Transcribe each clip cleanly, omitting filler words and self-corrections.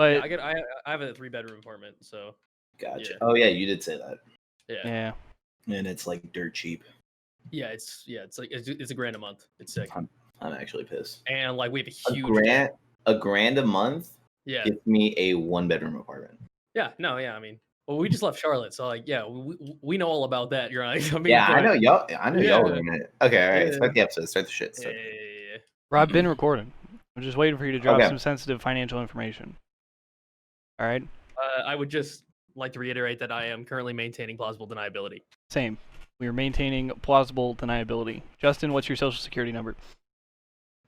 But I have a 3-bedroom apartment, so Gotcha. Yeah. Oh yeah, you did say that. yeah. And it's like dirt cheap. Yeah, it's like it's $1,000 a month. It's sick. I'm actually pissed. And like we have a huge $1,000 a month. Yeah. Gives me a 1-bedroom apartment. Yeah. No. Yeah. I mean, well, we just left Charlotte, so like, yeah, we know all about that. You're right. I mean, Yeah, I know y'all. y'all were Yeah. in it. Okay, all right. Yeah. Start the episode. Start the shit. Yeah. Bro, I've been recording. I'm just waiting for you to drop Okay. some sensitive financial information. All right. I would just like to reiterate that I am currently maintaining plausible deniability. Same. We are maintaining plausible deniability. Justin, what's your social security number?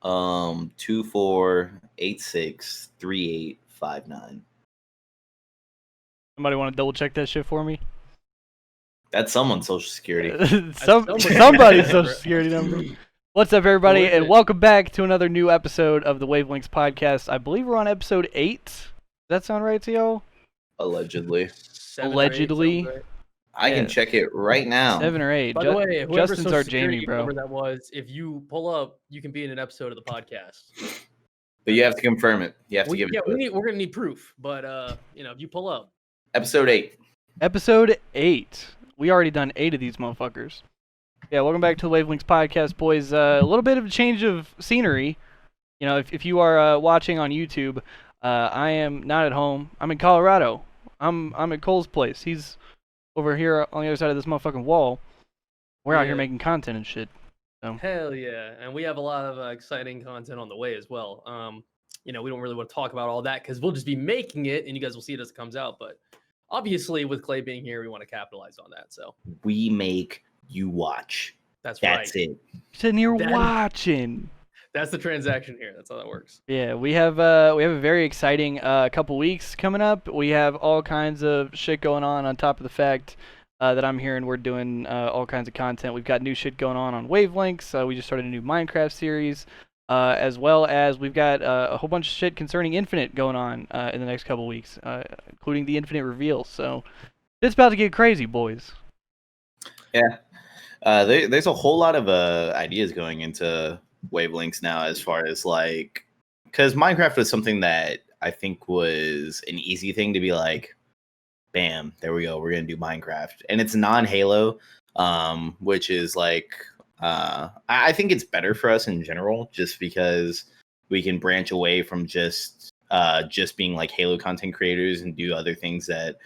24863859. Somebody want to double check that shit for me? That's someone's social security. Somebody's social security number. What's up, everybody, and welcome back to another new episode of the Wavelengths podcast. I believe we're on episode 8. Does that sound right to y'all? Allegedly. 7 or 8 sounds right. I can check it right now. 7 or 8. By the way, whoever Justin's social our security Jamie, bro. number that was, if you pull up, you can be in an episode of the podcast. But you have to confirm it. You have to give it. Yeah, we're gonna need proof. But if you pull up. Episode 8. Episode 8. We already done 8 of these motherfuckers. Yeah, welcome back to the Wavelengths podcast, boys. A little bit of a change of scenery. You know, if you are watching on YouTube, I am not at home. I'm in Colorado. I'm at Cole's place. He's over here on the other side of this motherfucking wall. We're out here making content and shit. So. Hell yeah, and we have a lot of exciting content on the way as well. We don't really want to talk about all that because we'll just be making it, and you guys will see it as it comes out. But obviously, with Clay being here, we want to capitalize on that. So we make you watch. That's right. That's it. Sitting here watching. That's the transaction here. That's how that works. Yeah, we have a very exciting couple weeks coming up. We have all kinds of shit going on top of the fact that I'm hearing we're doing all kinds of content. We've got new shit going on Wavelengths. We just started a new Minecraft series, as well as we've got a whole bunch of shit concerning Infinite going on in the next couple weeks, including the Infinite reveal. So it's about to get crazy, boys. Yeah, there's a whole lot of ideas going into Wavelengths now, as far as like, because Minecraft was something that I think was an easy thing to be like, bam, there we go, we're gonna do Minecraft, and it's non-Halo, which is like, I think it's better for us in general, just because we can branch away from just being like Halo content creators and do other things that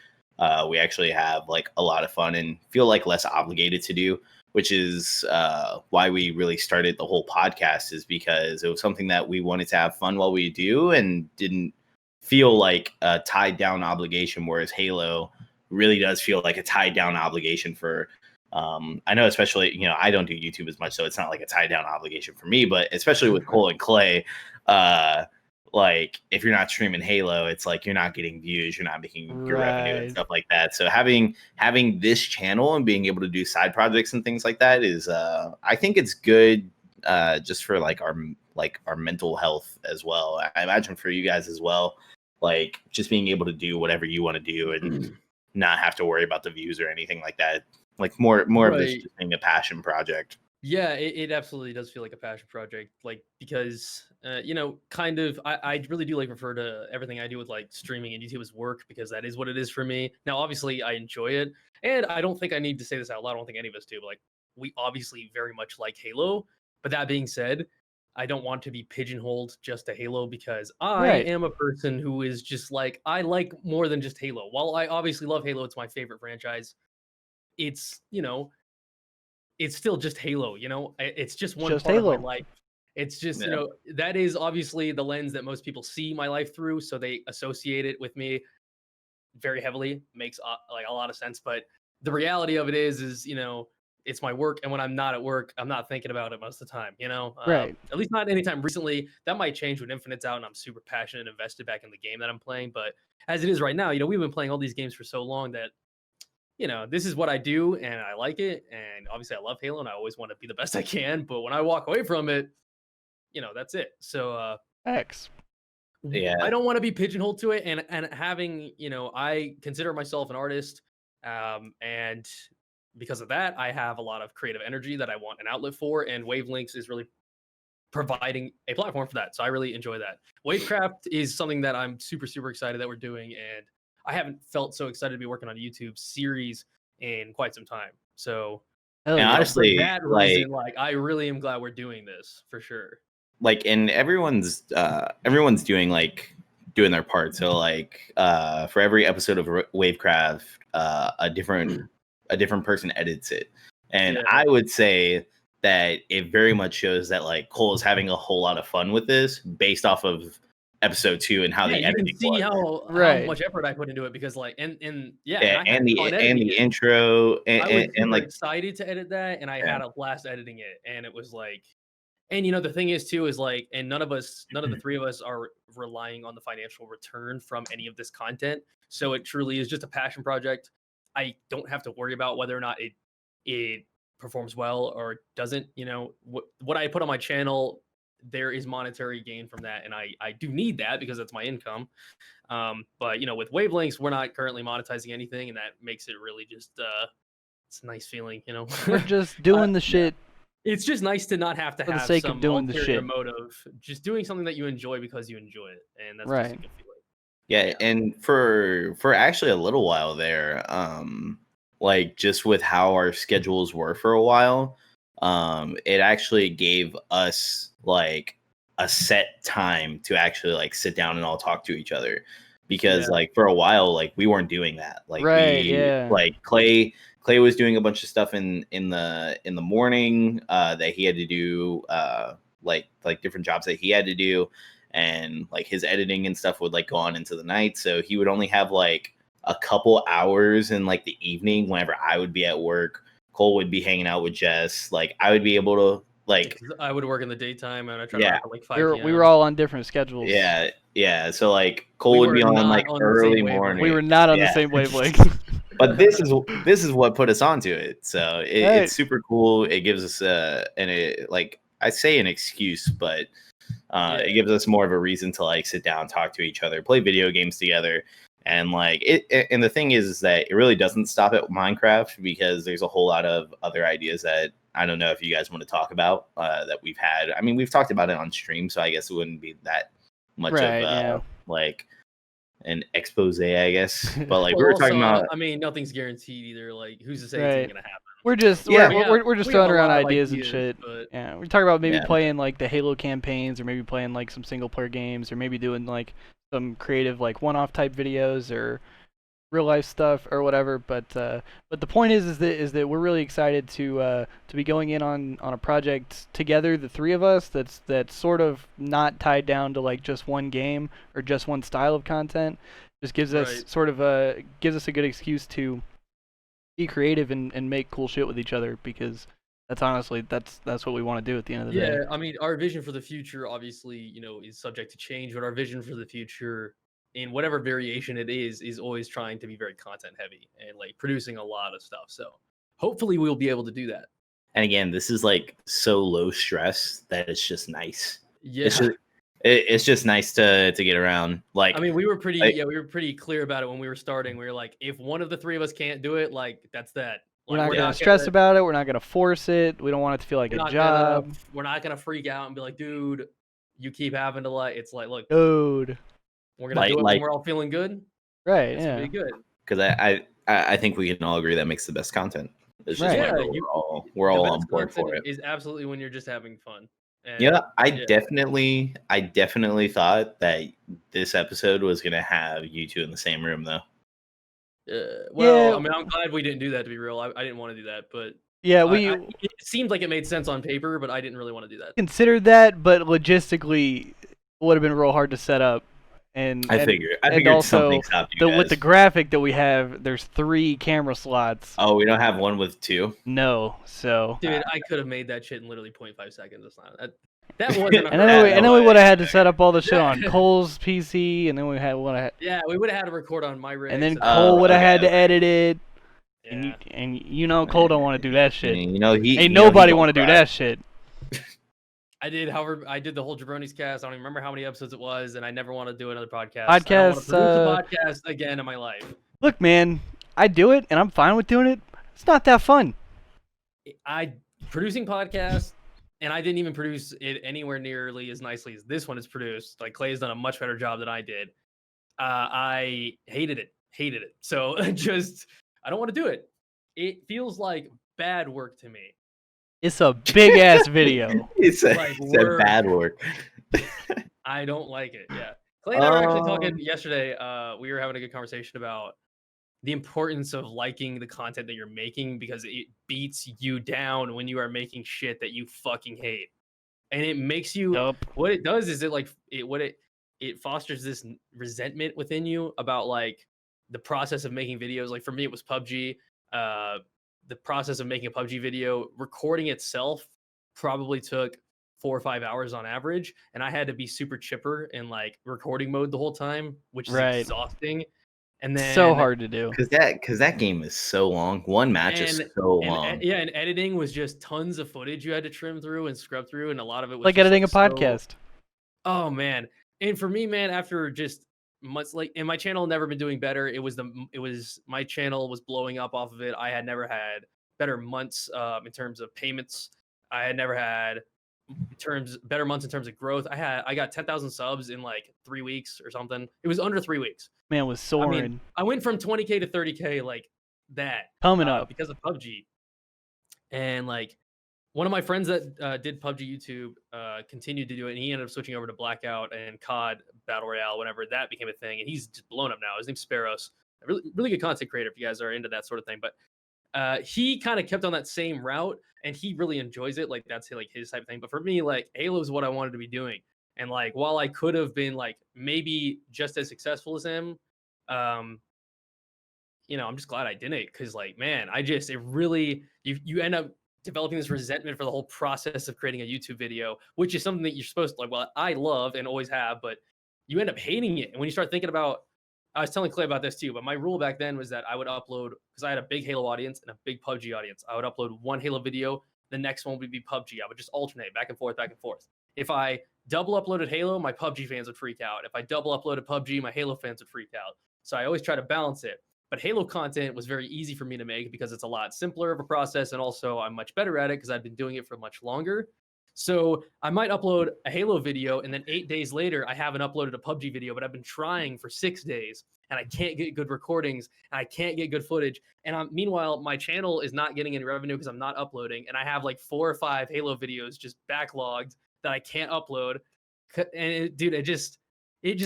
we actually have like a lot of fun and feel like less obligated to do. Which is why we really started the whole podcast, is because it was something that we wanted to have fun while we do and didn't feel like a tied down obligation, whereas Halo really does feel like a tied down obligation for, I know, especially, I don't do YouTube as much, so it's not like a tied down obligation for me, but especially with Cole and Clay, like if you're not streaming Halo, it's like you're not getting views, you're not making your revenue and stuff like that. So having this channel and being able to do side projects and things like that is, I think it's good, just for like our mental health as well. I imagine for you guys as well, like just being able to do whatever you want to do and not have to worry about the views or anything like that. Like more of this just being a passion project. Yeah, it absolutely does feel like a passion project, like, because, kind of, I really do like refer to everything I do with like streaming and YouTube as work, because that is what it is for me. Now, obviously, I enjoy it, and I don't think I need to say this out loud. I don't think any of us do, but like, we obviously very much like Halo. But that being said, I don't want to be pigeonholed just to Halo, because I am a person who is just like, I like more than just Halo. While I obviously love Halo, it's my favorite franchise. It's, it's still just Halo, it's just one part of my life. It's just, that is obviously the lens that most people see my life through. So they associate it with me very heavily. Makes like a lot of sense. But the reality of it is, it's my work. And when I'm not at work, I'm not thinking about it most of the time, Right. At least not anytime recently. That might change when Infinite's out and I'm super passionate and invested back in the game that I'm playing. But as it is right now, we've been playing all these games for so long that, this is what I do and I like it. And obviously I love Halo and I always want to be the best I can. But when I walk away from it, that's it. So, X. Yeah, I don't want to be pigeonholed to it. And having, I consider myself an artist. And because of that, I have a lot of creative energy that I want an outlet for. And Wavelengths is really providing a platform for that. So I really enjoy that. Wavecraft is something that I'm super, super excited that we're doing. And I haven't felt so excited to be working on a YouTube series in quite some time. So Hell And yeah. honestly, for that like reason, like I really am glad we're doing this for sure. and everyone's doing their part. So like for every episode of Wavecraft, a different person edits it. And Yeah. I would say that it very much shows that like Cole is having a whole lot of fun with this based off of episode 2 and how Yeah, the you editing can see was. how Right. much effort I put into it because like and yeah, Yeah, and I had and fun the editing it. intro I was and super like excited to edit that, and I Yeah. had a blast editing it. And it was like, and you know, the thing is too is like, and none of the three of us are relying on the financial return from any of this content. So it truly is just a passion project. I don't have to worry about whether or not it performs well or doesn't. You know, what I put on my channel, there is monetary gain from that, and I do need that because that's my income. But you know, with Wavelengths, we're not currently monetizing anything, and that makes it really just it's a nice feeling, you know. We're just doing the shit. It's just nice to not have to For the have sake of some doing the ulterior shit. motive. Just doing something that you enjoy because you enjoy it, and that's just a Right. good feeling. Yeah, and for actually a little while there, like just with how our schedules were for a while, it actually gave us like a set time to actually like sit down and all talk to each other. Because Yeah. like for a while, like we weren't doing that. Like Right, we yeah. like Clay was doing a bunch of stuff in the morning that he had to do like different jobs that he had to do, and like his editing and stuff would like go on into the night, so he would only have like a couple hours in like the evening whenever I would be at work. Cole would be hanging out with Jess, like I would be able to like 'Cause I would work in the daytime, and I try to Yeah. wrap at like 5 We p.m. were all on different schedules. yeah, so like Cole We would be were on not like on the same early wavelength. morning. We were not on the Yeah. same wavelength. But this is what put us onto it. So Right. it's super cool. It gives us like I say an excuse, but it gives us more of a reason to like sit down, talk to each other, play video games together. And like and the thing is that it really doesn't stop at Minecraft, because there's a whole lot of other ideas that I don't know if you guys want to talk about that we've had. I mean, we've talked about it on stream, so I guess it wouldn't be that much Right, of yeah. like an expose, I guess. But like Well, we were also, talking about, I mean, nothing's guaranteed either. Like, who's to say Right. it's gonna happen? We're just Yeah. we're just We have throwing a around lot of ideas and shit. but Yeah, we talk about maybe Yeah. playing like the Halo campaigns, or maybe playing like some single player games, or maybe doing like some creative like one-off type videos or real life stuff or whatever. But the point is that we're really excited to be going in on a project together, the three of us. That's sort of not tied down to like just one game or just one style of content. Just gives us Right. sort of gives us a good excuse to be creative and make cool shit with each other, because that's honestly that's what we want to do at the end of the day. yeah, I mean, our vision for the future, obviously, you know, is subject to change. But our vision for the future, in whatever variation it is always trying to be very content heavy and like producing a lot of stuff. So hopefully, we'll be able to do that. and again, this is like so low stress that it's just nice. Yeah. It's just nice to get around. Like I mean, we were pretty like- we were pretty clear about it when we were starting. We were like, if one of the three of us can't do it, like that's that. We're Like, not gonna stress about it. We're not gonna force it. We don't want it to feel like we're a not job. we're not gonna freak out and be like, dude, you keep having to like. It's like, look, Dude. we're gonna Like- do it like- when we're all feeling good. Right, It's gonna yeah. be good. because I think we can all agree that makes the best content. It's just Right. whenever Yeah, we're The all best on board for content it. is absolutely when you're just having fun. And Yeah, I yeah. definitely thought that this episode was gonna have you two in the same room, though. Well, Yeah. I mean, I'm glad we didn't do that. To be real, I didn't want to do that, but Yeah, it seemed like it made sense on paper, but I didn't really want to do that. considered that, but logistically, it would have been real hard to set up. I figured also, something stopped you guys. with the graphic that we have, there's 3 camera slots. Oh, we don't have one with 2. No, so. Dude, I could have made that shit in literally 0.5 seconds. That's not that wasn't. And then we way. would have had to set up all the shit on Cole's PC, and then we Yeah, we would have had to record on my rig. and then so- Cole would have had to okay. edit it. Yeah. And you know Cole don't want to do that I shit. mean, you know, Ain't nobody want to do that shit. I did, however, I did the whole Jabroni's cast. I don't even remember how many episodes it was, and I never want to do another podcast. I don't want to produce a podcast again in my life. Look, man, I do it, and I'm fine with doing it. It's not that fun. Producing podcasts and I didn't even produce it anywhere nearly as nicely as this one is produced. Like Clay has done a much better job than I did. I hated it. So just I don't want to do it. It feels like bad work to me. It's a big ass video. It's a work. bad work. I don't like it. Yeah. Clay and I were actually talking yesterday. We were having a good conversation about the importance of liking the content that you're making because it beats you down when you are making shit that you fucking hate. And it makes you Nope. what it does is it fosters this resentment within you about like the process of making videos. Like for me, it was PUBG. The process of making a PUBG video, recording itself probably took 4 or 5 hours on average, and I had to be super chipper in like recording mode the whole time, which is exhausting. And then so hard to do because that game is so long. One match is so long. And editing was just tons of footage you had to trim through and scrub through, and a lot of it was like editing a podcast. Oh man. And for me, man, after just months, like, and my channel never been doing better. My channel was blowing up off of it. I had never had better months in terms of payments. I had never had better months in terms of growth. I got 10,000 subs in like 3 weeks or something. It was under 3 weeks. Man, was soaring. I went from 20K to 30K like that. Coming up because of PUBG. And like one of my friends that did PUBG YouTube continued to do it, and he ended up switching over to Blackout and COD Battle Royale whenever that became a thing, and he's just blown up now. His name's Sparrows, a really good content creator if you guys are into that sort of thing. But he kind of kept on that same route, and he really enjoys it. Like that's like his type of thing. But for me, like Halo is what I wanted to be doing, and like while I could have been like maybe just as successful as him, you know, I'm just glad I didn't, because like man, you end up developing this resentment for the whole process of creating a YouTube video, which is something that you're supposed to like. Well, I love and always have, but you end up hating it. And when you start thinking about, I was telling Clay about this too, but my rule back then was that I would upload, because I had a big Halo audience and a big PUBG audience. I would upload one Halo video, the next one would be PUBG. I would just alternate back and forth. If I double uploaded Halo, my PUBG fans would freak out. If I double uploaded PUBG, my Halo fans would freak out. So I always try to balance it. But Halo content was very easy for me to make because it's a lot simpler of a process, and also I'm much better at it because I've been doing it for much longer. So I might upload a Halo video, and then 8 days later, I haven't uploaded a PUBG video, but I've been trying for 6 days, and I can't get good recordings, and I can't get good footage. And meanwhile, my channel is not getting any revenue because I'm not uploading, and I have like 4 or 5 Halo videos just backlogged that I can't upload. And dude, it just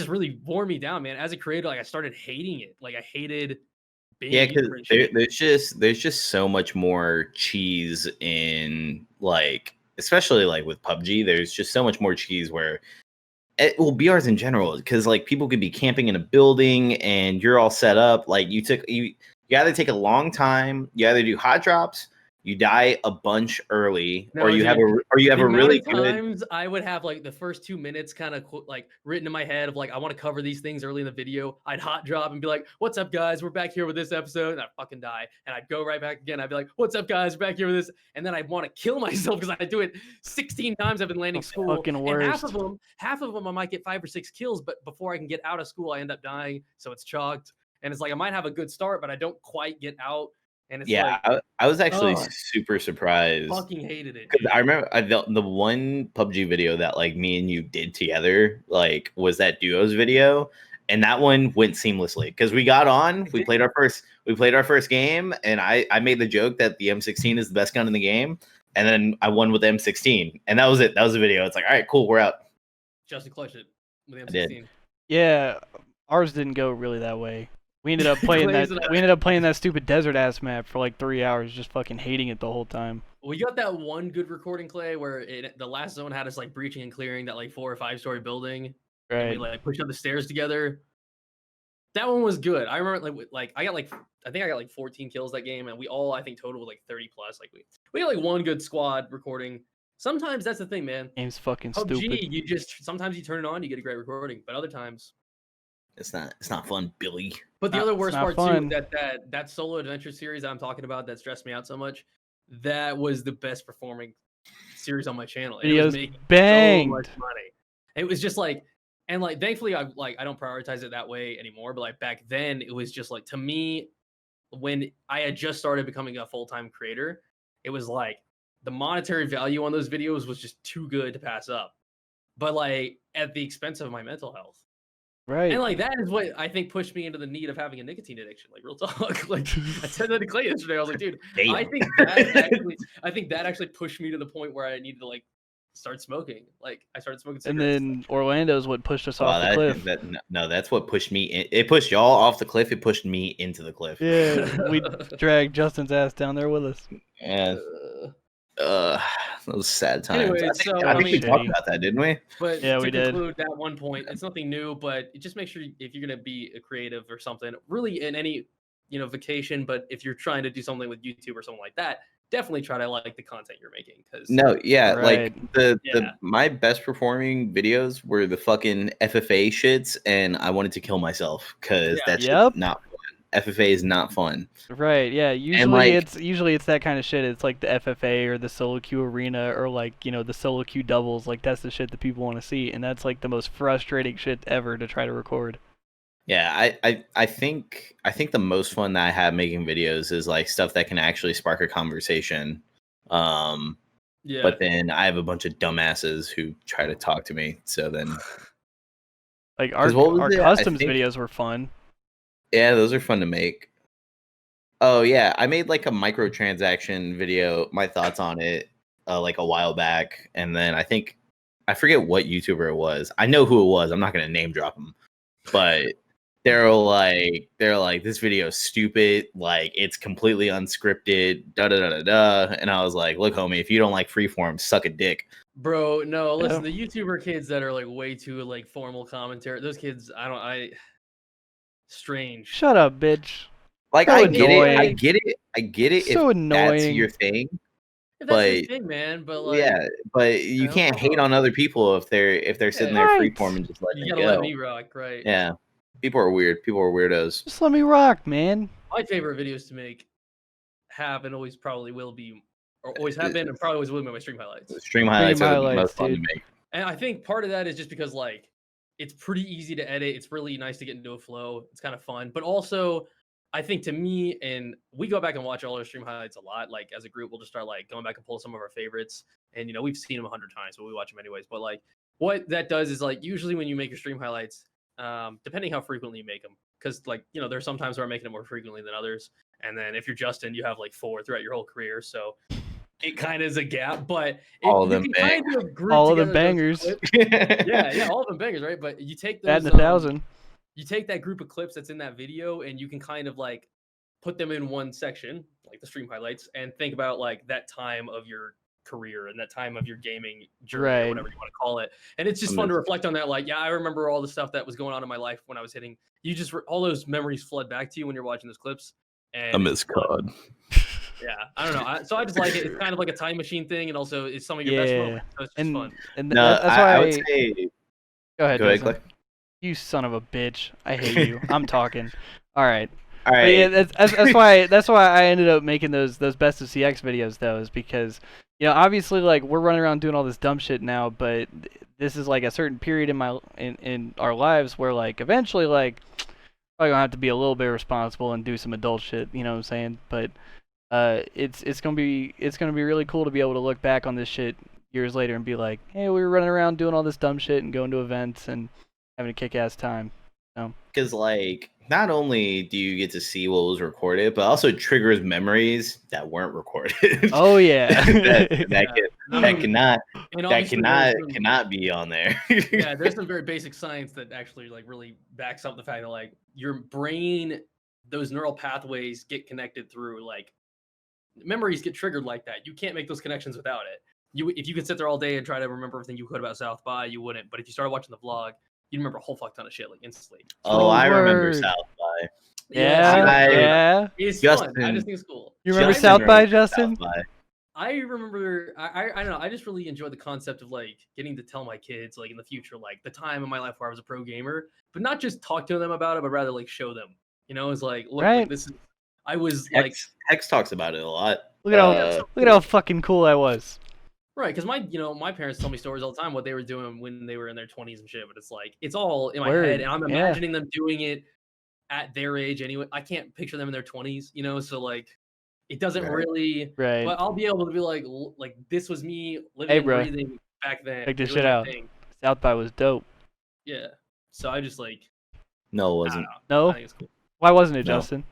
really wore me down, man. As a creator, like I started hating it. Like I hated. Yeah, because there's just so much more cheese in like, especially like with PUBG. There's just so much more cheese where, BRs in general, because like people could be camping in a building and you're all set up. Like you either take a long time, you either do hot drops, you die a bunch early, or you have a really good. Times I would have like the first 2 minutes kind of like written in my head of like I want to cover these things early in the video. I'd hot drop and be like, "What's up, guys? We're back here with this episode," and I'd fucking die. And I'd go right back again. I'd be like, "What's up, guys? We're back here with this," and then I'd want to kill myself because I do it 16 times. I've been landing school, fucking and worst. half of them I might get 5 or 6 kills, but before I can get out of school, I end up dying. So it's chalked, and it's like I might have a good start, but I don't quite get out. And it's I was actually super surprised. Fucking hated it. I remember the one PUBG video that like me and you did together, like was that duos video, and that one went seamlessly because we got on, we played our first game, and I made the joke that the M16 is the best gun in the game, and then I won with the M16, and that was it. That was the video. It's like, all right, cool, we're out. Justin clutched it with the M16. I did. Yeah, ours didn't go really that way. We ended up playing that stupid desert ass map for like 3 hours, just fucking hating it the whole time. We got that one good recording, Clay, where the last zone had us like breaching and clearing that like 4 or 5 story building. Right. And we like pushed up the stairs together. That one was good. I remember I got like 14 kills that game, and we all I think total was like 30 plus. Like we got like one good squad recording. Sometimes that's the thing, man. Game's fucking PUBG, stupid. Sometimes you turn it on, you get a great recording, but other times it's not fun, Billy. But the other worst part too, that solo adventure series I'm talking about that stressed me out so much, that was the best performing series on my channel. It was making so much money. It was just like, and like thankfully I don't prioritize it that way anymore. But like back then, it was just like, to me, when I had just started becoming a full-time creator, it was like the monetary value on those videos was just too good to pass up. But like at the expense of my mental health. Right. And like that is what I think pushed me into the need of having a nicotine addiction. Like real talk. Like I said that to Clay yesterday. I was like, dude, Damn. I think that actually pushed me to the point where I needed to like start smoking. Like I started smoking And cigarettes. then Orlando's what pushed us off the cliff. No, that's what pushed me in. It pushed y'all off the cliff. It pushed me into the cliff. Yeah, we dragged Justin's ass down there with us. And those sad times. Anyways, I think, so, I I think we mean- talked about that, didn't we? But Yeah, to we did. conclude that one point, it's nothing new, but just make sure if you're gonna be a creative or something, really in any vacation, but if you're trying to do something with YouTube or something like that, definitely try to like the content you're making. Because No, yeah, Right. like my best performing videos were the fucking FFA shits, and I wanted to kill myself because Yeah. that's Yep. not fun. FFA is not fun. Right, yeah. Usually like- it's that kind of shit. It's like the FFA or the solo queue arena or like, the solo queue doubles. Like that's the shit that people want to see, and that's like the most frustrating shit ever to try to record. Yeah, I think the most fun that I have making videos is like stuff that can actually spark a conversation. yeah, But then I have a bunch of dumbasses who try to talk to me. So then, Like our 'Cause what was it? I customs think- videos were fun. yeah, those are fun to make. Oh yeah, I made like a microtransaction video, my thoughts on it, like a while back, and then I forget what YouTuber it was. I know who it was. I'm not gonna name drop him, but they're like, this video is stupid. Like it's completely unscripted. Da da da da da. And I was like, look, homie, if you don't like freeform, suck a dick. bro. No, listen, Yeah. the YouTuber kids that are like way too like formal commentary. Those kids, strange. Shut up, bitch. Like So I get annoying. it. I get it. So if that's annoying. your thing. If that's your But- thing, man. But like, Yeah, but you know, can't hate on other people if they're sitting there Right. freeform and just letting you it gotta let go. me rock, right? Yeah, people are weird. People are weirdos. Just let me rock, man. My favorite videos to make have and always probably will be, or always have been, and probably always will be my stream highlights. Stream highlights are the highlights, most fun to dude. make. And I think part of that is just because like it's pretty easy to edit. It's really nice to get into a flow. It's kind of fun, but also I think to me, and we go back and watch all our stream highlights a lot. Like as a group, we'll just start like going back and pull some of our favorites, and we've seen them 100 times, but we watch them anyways. But like what that does is like usually when you make your stream highlights, depending how frequently you make them, because like there's some times where I'm making it more frequently than others, and then if you're Justin, you have like 4 throughout your whole career, so it kind of is a gap. But All of you them can kind of group All of them together those bangers. clips. Yeah, all of them bangers, right? But you take those, Batting 1,000. you take that group of clips that's in that video, and you can kind of like put them in one section, like the stream highlights, and think about like that time of your career and that time of your gaming journey, Right. or whatever you want to call it. And it's just fun to reflect on that. Like, yeah, I remember all the stuff that was going on in my life when I was hitting. You just all those memories flood back to you when you're watching those clips. And it's fun. COD. Yeah, I don't know. So I just like it. It's kind of like a time machine thing, and also it's some of your best Yeah. moments. So it's just And fun. and No, that's why I would say. go ahead, Go ahead, Justin. Clay. You son of a bitch. I hate you. I'm talking. All right. All But right. yeah, that's why I ended up making those best of CX videos though, is because obviously like we're running around doing all this dumb shit now, but this is like a certain period in our lives where like eventually like probably gonna have to be a little bit responsible and do some adult shit. You know what I'm saying? But it's gonna be really cool to be able to look back on this shit years later and be like, hey, we were running around doing all this dumb shit and going to events and having a kick-ass time. Because like not only do you get to see what was recorded, but also triggers memories that weren't recorded. Oh yeah. that cannot And obviously cannot be on there. yeah, there's some very basic science that actually like really backs up the fact that like your brain, those neural pathways get connected through like memories get triggered like that. You can't make those connections without it. If you could sit there all day and try to remember everything you could about South by, you wouldn't. But if you started watching the vlog, you'd remember a whole fuck ton of shit like instantly. Oh, I remember Word. South by. Yeah, see, yeah. it's Justin. fun. I just think it's cool. You remember Justin South by, remembers Justin? South by. I remember, I don't know. I just really enjoy the concept of like getting to tell my kids like in the future, like the time in my life where I was a pro gamer, but not just talk to them about it, but rather like show them. It's like, look, Right. like, this is. I was like, Hex talks about it a lot. Look at how fucking cool I was. right, because my parents tell me stories all the time what they were doing when they were in their 20s and shit. But it's like it's all in my Word, head, and I'm yeah. imagining them doing it at their age anyway. I can't picture them in their 20s, so like it doesn't Right. really. Right. But I'll be able to be like this was me living and bro. breathing back then. Check this doing shit my out. thing. South by was dope. Yeah. So I just like. No, it I don't wasn't. know. I No? think it's cool. Why wasn't it, No. Justin?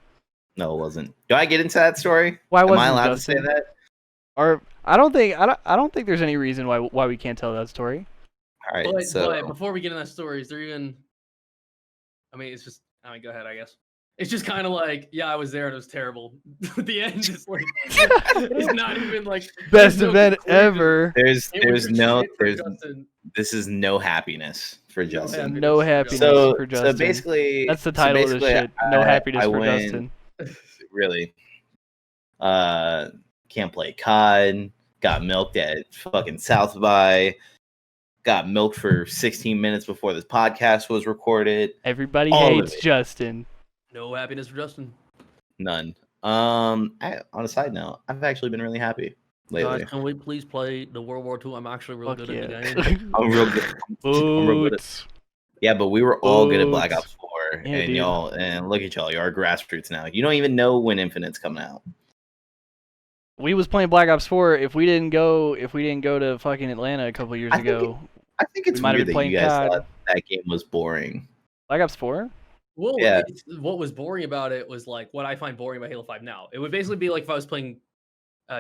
No, it wasn't. Do I get into that story? Why Am wasn't I it, allowed Justin? to say that? Or I don't think there's any reason why we can't tell that story. All right. But So before we get into that story, is there even? I mean, it's just. I mean, go ahead. I guess it's just kind of like, yeah, I was there and it was terrible. The end is like, it's not even like Best there's no event conclusion. ever. It was just shit for there's Justin. this is no happiness for Justin. happiness. No happiness So for Justin. basically, That's the title of this shit. No happiness for went- Justin. Really. Can't play COD. Got milked at fucking South by. Got milked for 16 minutes before this podcast was recorded. Everybody all of hates it. Justin. No happiness for Justin. None. On a side note, I've actually been really happy lately. Guys, can we please play the World War II? I'm actually really Fuck good at the yeah. game. I'm real good. I'm real good at- Boots. Yeah, but we were all good at Black Boots. Ops 4, Yeah, and dude. y'all, and look at y'all, you are grassroots now. You don't even know when Infinite's coming out. We was playing Black Ops 4 if we didn't go to fucking Atlanta a couple years I think ago. I think it's We might have weird been that you playing guys COD. thought that game was boring. Black Ops 4? Well, Yeah. what was boring about it was like what I find boring about Halo 5 now. It would basically be like if I was playing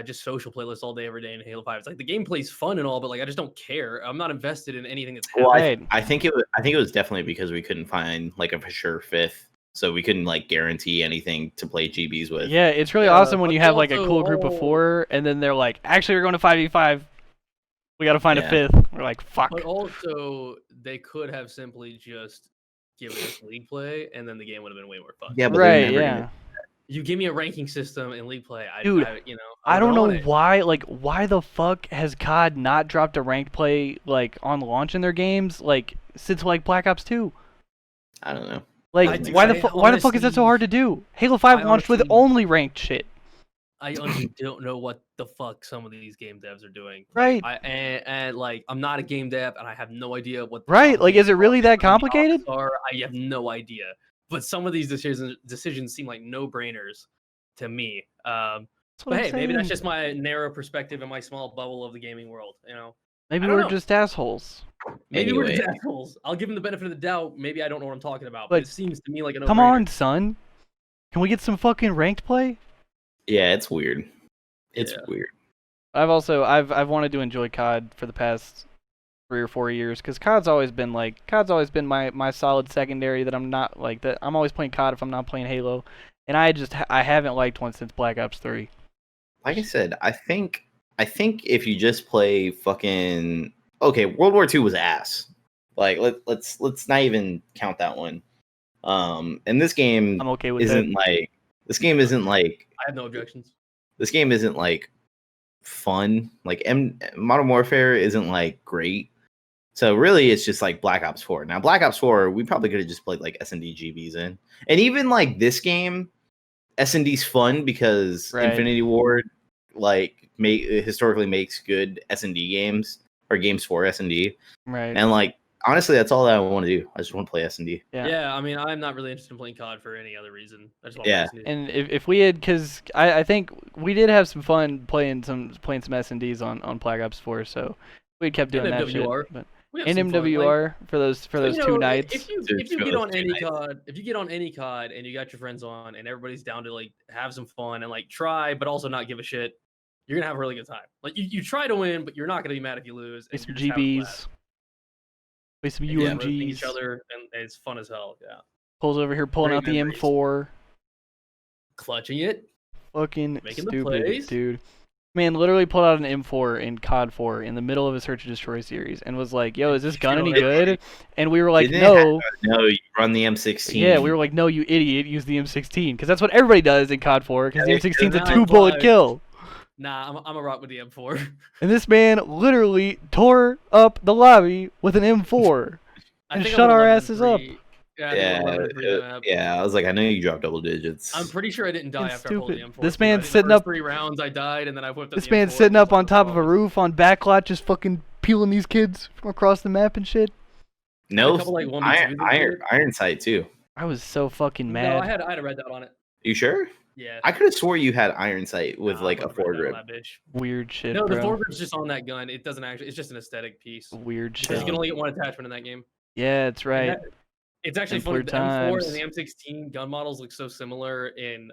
just social playlists all day, every day in Halo 5. It's like the gameplay's fun and all, but like I just don't care. I'm not invested in anything that's happening. Well, Right. I think it was definitely because we couldn't find like a for sure fifth, so we couldn't like guarantee anything to play GBs with. Yeah, it's really Yeah, awesome when but you have like a also cool group of all- 4 and then they're like, actually we're going to 5v5. We got to find a Yeah. 5th. We're like, fuck. But also, they could have simply just given us league play, and then the game would have been way more fun. Yeah, but they're Right, never yeah. gonna- You give me a ranking system in league play, Dude, I don't know want it. why the fuck has COD not dropped a ranked play like on launch in their games like since like Black Ops 2? I don't know. Like I why the fuck is that so honestly- hard to do? Halo 5 I launched with honestly- only ranked shit. I honestly don't know what the fuck some of these game devs are doing. Right. And like I'm not a game dev, and I have no idea what. the Right, like, is it really that complicated complicated? Are I have no idea. But some of these decisions seem like no brainers to me. That's what But I'm hey, maybe that's saying. just my narrow perspective and my small bubble of the gaming world. You know, Maybe I don't we're know. just assholes. maybe we're just Anyway. assholes. I'll give them the benefit of the doubt. Maybe I don't know what I'm talking about, But but it seems to me like a no. Come on, son. Can we get some fucking ranked play? Yeah, it's weird. It's Yeah. weird. I've wanted to enjoy COD for the past 3 or 4 years because COD's always been my solid secondary that I'm not like that. I'm always playing COD if I'm not playing Halo, and I haven't liked one since Black Ops 3. Like I said, I think if you just play fucking World War II was ass. Like let's not even count that one. And this game I'm okay with isn't that. like this game isn't like I have no objections. this game isn't like fun. Like Modern Warfare isn't like great. So really, it's just like Black Ops 4. Now, Black Ops 4, we probably could have just played like S&D GBs in, and even like this game, S&D's fun because Right. Infinity Ward historically makes good S&D games or games for S&D, Right. and like honestly, that's all that I want to do. I just want to play S&D. Yeah. Yeah, I mean, I'm not really interested in playing COD for any other reason. I just want Yeah. to play And if we had, because I think we did have some fun playing some S&Ds on Black Ops 4, so we kept doing that shit. MWR. But We have and some fun, like- MWR for those you know, 2 nights. If you Dude, get those on 2 any nights. COD, if you get on any COD and you got your friends on and everybody's down to like have some fun and like try, but also not give a shit, you're gonna have a really good time. Like you try to win, but you're not gonna be mad if you lose. Play And some you're just having a blast. GBs. Play some And you're roasting UMGs. each other, and it's fun as hell. Yeah, Pulls over here pulling Great out the memories. M4. clutching it. Fucking Making the stupid, plays. dude. Man literally pulled out an M4 in COD 4 in the middle of a Search and Destroy series and was like, yo, is this gun any good? And we were like, Didn't it no. No, you run the M16. Yeah, we were like, no, you idiot, use the M16. Because that's what everybody does in COD 4, because Yeah, the M16's a now 2-bullet five. kill. Nah, I'm a rock with the M4. And this man literally tore up the lobby with an M4. And think shut I'm our 11 asses and up. 3. Yeah, I think I'm 11 and 3 on that map. I was like, I know you dropped double digits. I'm pretty sure I didn't die It's after I pulled the stupid. M4. This because man's I think the sitting first up- 3 rounds I died, and then I whipped up This the man's M4 sitting up just on top of a always. roof on backlot, just fucking peeling these kids from across the map and shit. No, couple, like, 1v2s iron, and iron, shit. iron sight too. I was so fucking No, mad. I had a red dot on it. You sure? Yeah. I could have swore you had iron sight with Nah, like I'm a gonna red foregrip. on that bitch. Weird shit, No, bro. the foregrip's just on that gun. It doesn't actually. It's just an aesthetic piece. Weird Because shit. you can only get one attachment in that game. Yeah, that's And right. it's actually Simpler funny. The M4 times. and the M16 gun models look so similar in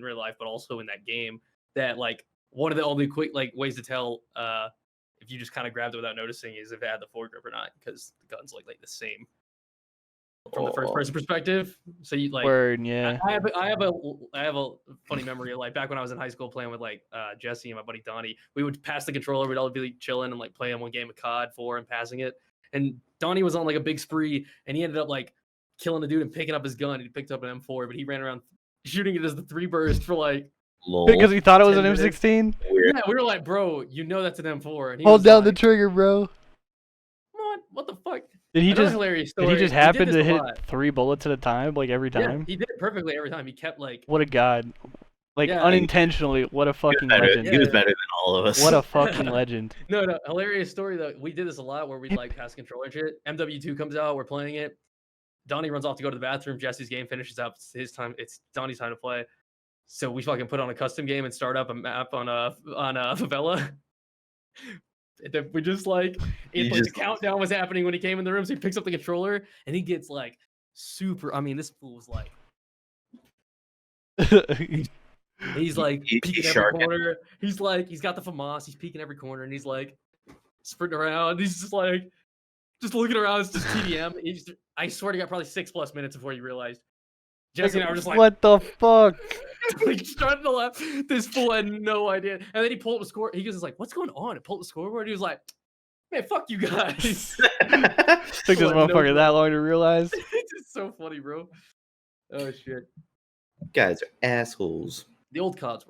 real life, but also in that game. That like one of the only quick like ways to tell if you just kind of grabbed it without noticing is if it had the foregrip or not, because the guns look like the same from the first person perspective. So you like. Word, yeah. I have a funny memory of like back when I was in high school playing with like Jesse and my buddy Donnie. We would pass the controller. We'd all be chilling and like playing one game of COD 4 and passing it. And Donnie was on like a big spree, and he ended up like killing a dude and picking up his gun. He picked up an M4, but he ran around shooting it as the 3 burst for like. Lol. Because he thought it was 10 an minutes. M16. Weird. Yeah, we were like, bro, you know that's an M4. And he Hold was down the like, trigger, bro. What the fuck? Did he Another just hilarious did story. he just did happen this to a hit lot. 3 bullets at a time, like every Yeah, time? he did it perfectly every time. He kept like. What a god. Like Yeah. unintentionally, what a fucking legend. He was better than all of us. What a fucking legend. No, hilarious story though. We did this a lot where we'd like pass controller shit. MW2 comes out, we're playing it. Donnie runs off to go to the bathroom. Jesse's game finishes up. It's his time. It's Donnie's time to play. So we fucking put on a custom game and start up a map on a favela. And then we just like the countdown was happening when he came in the room. So he picks up the controller and he gets like super. I mean, this fool was like. He's like peeking every corner. He's like, he's got the FAMAS. He's peeking every corner, and he's like sprinting around. He's just like, just looking around. It's just TDM. I swear to God, probably 6+ minutes before you realized. Jesse and I were just like, what the fuck? like starting to laugh. This fool had no idea. And then he pulled up the score. He was like, "What's going on?" And pulled the scoreboard. He was like, "Man, fuck you guys." Took this motherfucker that long to realize. It's just so funny, bro. Oh shit. Guys are assholes. The old CODs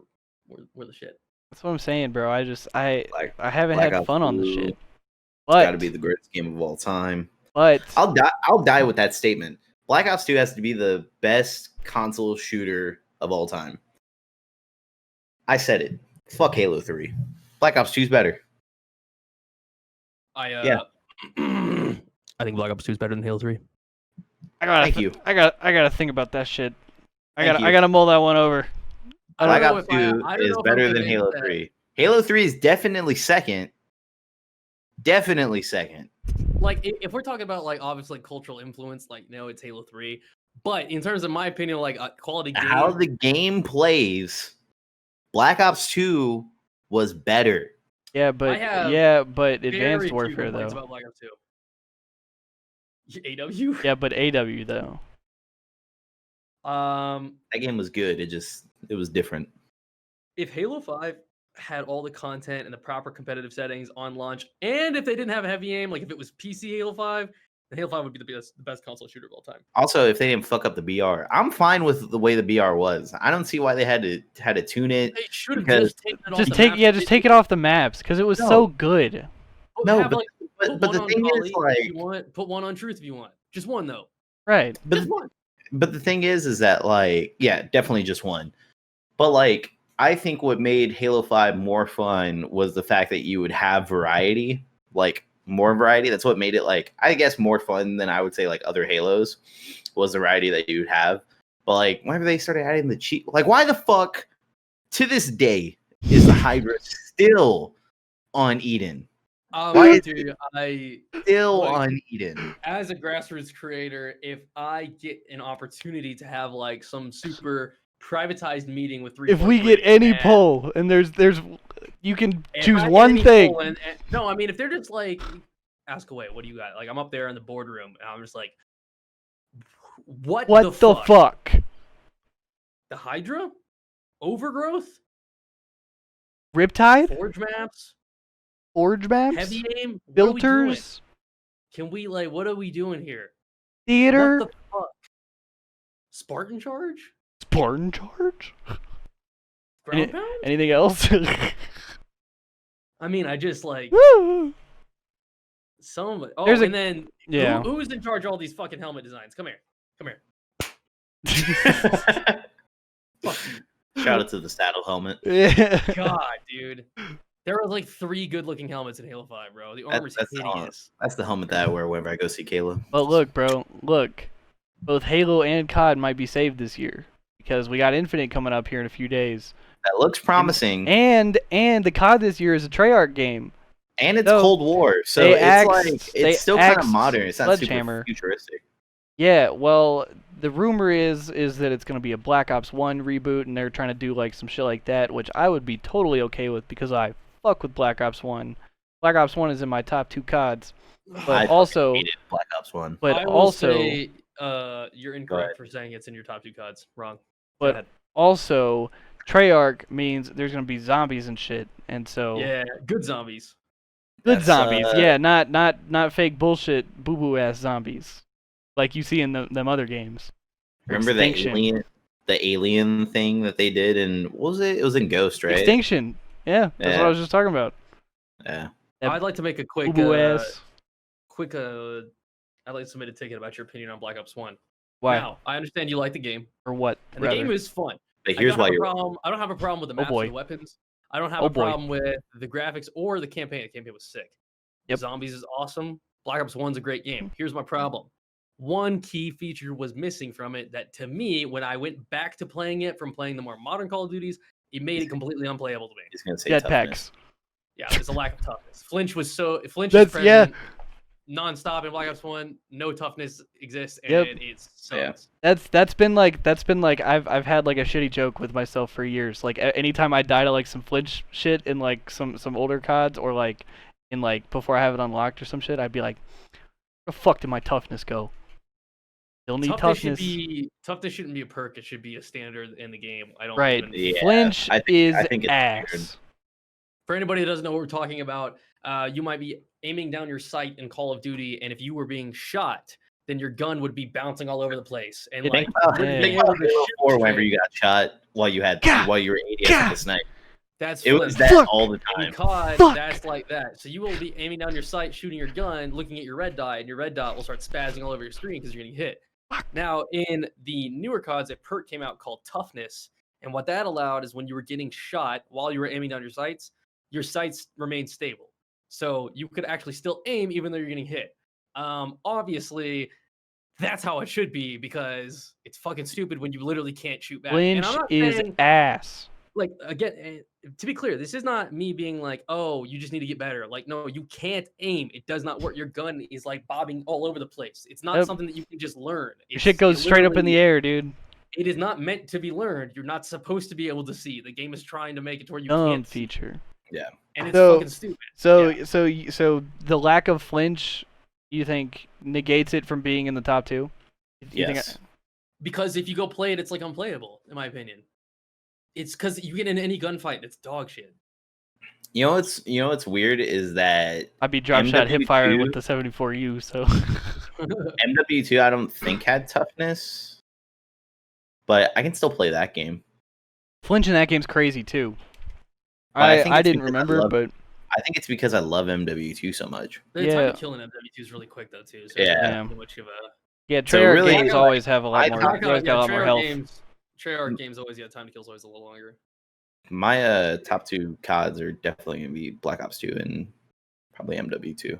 were the shit. That's what I'm saying, bro. I haven't Black had Ops fun on this 2. shit. It's But got to be the greatest game of all time. but I'll die with that statement. Black Ops 2 has to be the best console shooter of all time. I said it. Fuck Halo 3. Black Ops 2 is better. I think Black Ops 2 is better than Halo 3. Thank you. I gotta think about that shit. I Thank you. gotta mull that one over. Black Ops 2 is better than Halo 3. Halo 3 is definitely second. Definitely second. Like, if we're talking about, like, obviously cultural influence, like, no, it's Halo 3. But in terms of my opinion, like, quality game. How the game plays, Black Ops 2 was better. Yeah, but Advanced Warfare though. About Black Ops 2. AW? Yeah, but AW though. That game was good. It was different. If Halo 5 had all the content and the proper competitive settings on launch, and if they didn't have a heavy aim, like if it was PC Halo 5, then Halo 5 would be the best console shooter of all time. Also, if they didn't fuck up the BR, I'm fine with the way the BR was. I don't see why they had to tune it. They should have because- just taken it off the map. Just take it off the maps because it was so good. No, Have, but like, put the one on thing Volley is, if you like, want, put one on Truth if you want. Just one though. Right. Just one. but the thing is that, like, yeah, definitely just one. But like, I think what made Halo 5 more fun was the fact that you would have variety, like more variety. That's what made it, like, I guess, more fun than I would say like other Halos was the variety that you would have. But like, whenever they started adding the cheat, like, why the fuck to this day is the Hydra still on Eden? Why is Dude, still look, on Eden? as a grassroots creator, if I get an opportunity to have like some super privatized meeting with three, If we get any poll and there's you can choose one thing. No, I mean if they're just like, ask away, what do you got? Like I'm up there in the boardroom and I'm just like, what the fuck? The Hydra? Overgrowth? Riptide? Forge maps? Heavy aim? Filters? Can we like, what are we doing here? Theater? What the fuck? Spartan Charge? Spartan Charge? Ground pound? Anything else? I mean, I just like Woo! some. Oh, There's and then Yeah. who's in charge of all these fucking helmet designs? Come here. Fuck you. Shout out to the saddle helmet. Yeah. God, dude. There are like 3 good-looking helmets in Halo 5, bro. The armor's hideous. That's the helmet that I wear whenever I go see Kayla. But look, bro, both Halo and COD might be saved this year because we got Infinite coming up here in a few days. That looks promising. And the COD this year is a Treyarch game. And it's So, Cold War, so they it's axed- like they it's still kind of axed modern. It's not super Sledgehammer. futuristic. Yeah, well, the rumor is that it's going to be a Black Ops 1 reboot, and they're trying to do like some shit like that, which I would be totally okay with because I fuck with Black Ops 1. Black Ops 1 is in my top 2 CODs. But I also, hated Black Ops 1. but I will also, say, you're ahead. incorrect for saying it's in your top 2 CODs. Wrong. Go but ahead. also, Treyarch means there's going to be zombies and shit, and so Yeah, good zombies. good That's, zombies, yeah, not fake bullshit boo boo ass zombies like you see in them other games. Remember the Extinction. alien thing that they did in what was it? It was in Ghost, right? Extinction. Yeah, that's what Yeah. I was just talking about. Yeah. That I'd like to make a quick, boo boo ass. I'd like to submit a ticket about your opinion on Black Ops 1. Why Now, I understand you like the game, or what? and the game is fun. But I here's don't why have a you're problem. I don't have a problem with the maps or boy. the weapons. I don't have Oh a boy. problem with the graphics or the campaign. The campaign was sick. Yep. Zombies is awesome. Black Ops 1's a great game. Here's my problem. One key feature was missing from it that to me, when I went back to playing it from playing the more modern Call of Duties, it made it completely unplayable to me. He's gonna say toughness. Jetpacks. Yeah, there's a lack of toughness. Flinch is That's- present yeah. non-stop in Black Ops 1. No toughness exists, and Yep. it sucks. That's been like I've had like a shitty joke with myself for years. Like anytime I die to like some flinch shit in like some older CODs or like in like before I have it unlocked or some shit, I'd be like, where the fuck did my toughness go? Still need toughness. Toughness shouldn't be a perk. It should be a standard in the game. I don't Right. even- Yeah, Flinch I think is it's weird. ass. For anybody that doesn't know what we're talking about, you might be aiming down your sight in Call of Duty, and if you were being shot, then your gun would be bouncing all over the place. And Think like, Think Yeah. think about Halo 4 whenever you got shot while you were ADS at the snipe. that's It was Flinch. that Fuck. all the In time. COD, Fuck. that's like that. So you will be aiming down your sight, shooting your gun, looking at your red dot, and your red dot will start spazzing all over your screen because you're getting hit. Now, in the newer CODs, a perk came out called Toughness, and what that allowed is when you were getting shot while you were aiming down your sights remained stable. So you could actually still aim even though you're getting hit. Obviously, that's how it should be because it's fucking stupid when you literally can't shoot back. And Flinch I'm not is saying, ass. like, again, to be clear, this is not me being like, oh, you just need to get better. Like, no, you can't aim. It does not work. Your gun is like bobbing all over the place. It's not Yep. something that you can just learn. Your shit goes straight up in the air, dude. It is not meant to be learned. You're not supposed to be able to see. The game is trying to make it to where you Dumb can't see. feature. And it's So- fucking stupid. So the lack of flinch, you think negates it from being in the top 2? You think Yes. Because if you go play it, it's like unplayable, in my opinion. It's because you get in any gunfight, it's dog shit. You know what's weird is that I'd be drop shot hip fire MW2 with the 74U. So MW2 I don't think had toughness, but I can still play that game. flinch in that game's crazy too. But I think I it's didn't because I remember, love- but I think it's because I love MW2 so much. The time Yeah. to kill an MW2 is really quick though too. So Yeah. it's not too much of a yeah, So Treyarch really, games like, always have a lot I more. talk They always got a lot more health. Treyarch games always time to kill is always a little longer. My top 2 CODs are definitely gonna be Black Ops 2 and probably MW2.